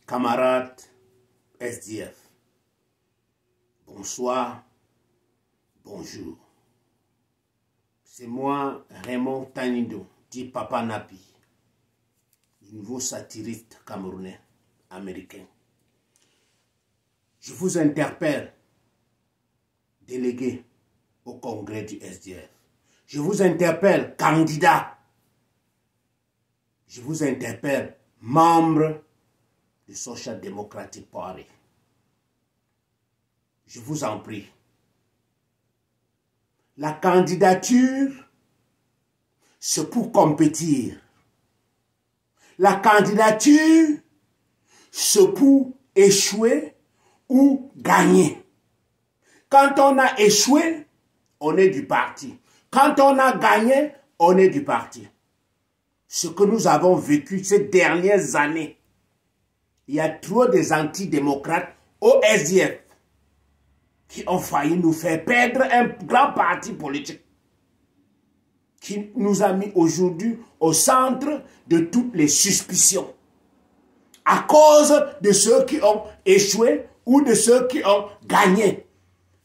Camarades SDF, bonsoir, bonjour. C'est moi, Raymond Tanindo, dit Papa Napi, nouveau satiriste camerounais, américain. Je vous interpelle, délégué au congrès du SDF. Je vous interpelle, candidat. Je vous interpelle, membre du Social Democratic Party. Je vous en prie. La candidature, c'est pour compétir. La candidature, c'est pour échouer ou gagner. Quand on a échoué, on est du parti. Quand on a gagné, on est du parti. Ce que nous avons vécu ces dernières années, il y a trop des antidémocrates au SDF qui ont failli nous faire perdre un grand parti politique qui nous a mis aujourd'hui au centre de toutes les suspicions à cause de ceux qui ont échoué ou de ceux qui ont gagné.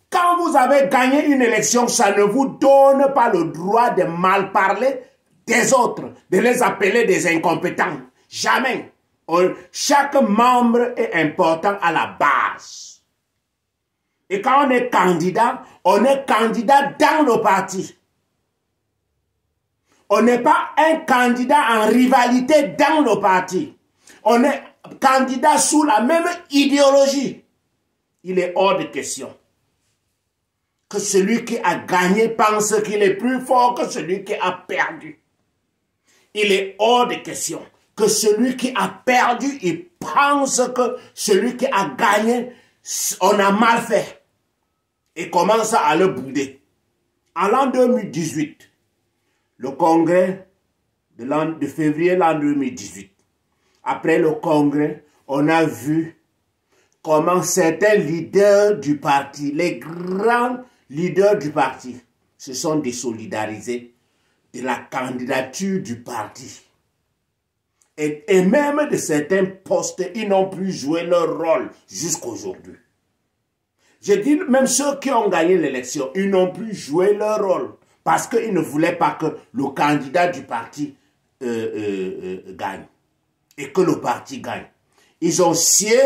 Quand vous avez gagné une élection, ça ne vous donne pas le droit de mal parler des autres, de les appeler des incompétents. Jamais. Chaque membre est important à la base. Et quand on est candidat dans le parti. On n'est pas un candidat en rivalité dans le parti. On est candidat sous la même idéologie. Il est hors de question que celui qui a gagné pense qu'il est plus fort que celui qui a perdu. Il est hors de question que celui qui a perdu, il pense que celui qui a gagné, on a mal fait. Et commence à le bouder. En l'an 2018, le congrès de février l'an 2018, après le congrès, on a vu comment certains leaders du parti, les grands leaders du parti, se sont désolidarisés de la candidature du parti. Et même de certains postes, ils n'ont plus joué leur rôle jusqu'aujourd'hui. Je dis, même ceux qui ont gagné l'élection, ils n'ont plus joué leur rôle parce qu'ils ne voulaient pas que le candidat du parti gagne et que le parti gagne. Ils ont scié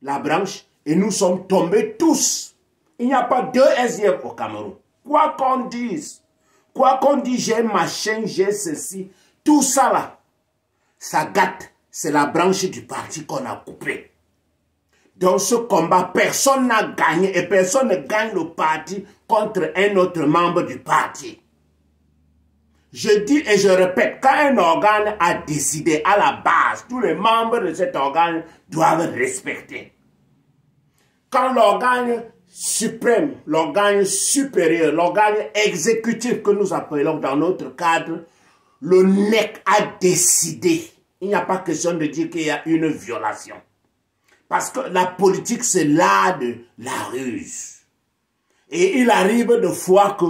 la branche et nous sommes tombés tous. Il n'y a pas deux SDF au Cameroun. Quoi qu'on dise, j'ai machin, j'ai ceci, tout ça là, ça gâte. C'est la branche du parti qu'on a coupée. Dans ce combat, personne n'a gagné et personne ne gagne le parti contre un autre membre du parti. Je dis et je répète, quand un organe a décidé à la base, tous les membres de cet organe doivent respecter. Quand l'organe suprême, l'organe supérieur, l'organe exécutif que nous appelons dans notre cadre, le NEC a décidé, il n'y a pas question de dire qu'il y a une violation. Parce que la politique, c'est l'art de la ruse. Et il arrive de fois que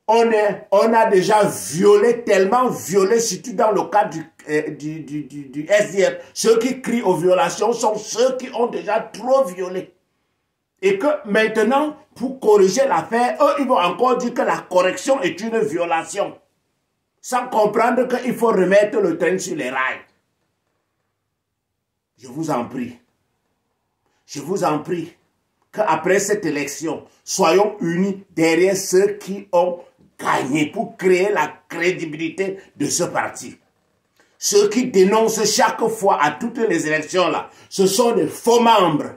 on a déjà violé, tellement violé, surtout dans le cadre du SDF. Ceux qui crient aux violations sont ceux qui ont déjà trop violé. Et que maintenant, pour corriger l'affaire, eux, ils vont encore dire que la correction est une violation. Sans comprendre qu'il faut remettre le train sur les rails. Je vous en prie, qu'après cette élection, soyons unis derrière ceux qui ont gagné pour créer la crédibilité de ce parti. Ceux qui dénoncent chaque fois à toutes les élections là, ce sont des faux membres,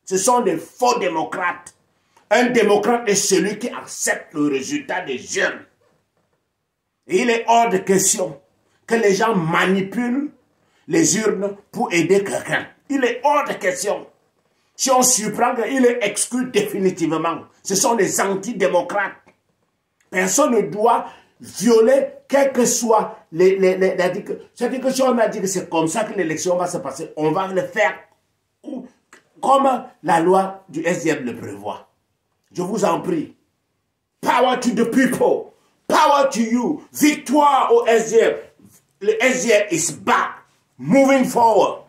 ce sont des faux démocrates. Un démocrate est celui qui accepte le résultat des urnes. Et il est hors de question que les gens manipulent les urnes pour aider quelqu'un. Il est hors de question. Si on surprend qu'il est exclu définitivement, ce sont des antidémocrates. Personne ne doit violer, quel que soit c'est-à-dire que si on a dit que c'est comme ça que l'élection va se passer, on va le faire comme la loi du SDF le prévoit. Je vous en prie. Power to the people. Power to you. Victoire au SDF. Le SDF is back. moving forward.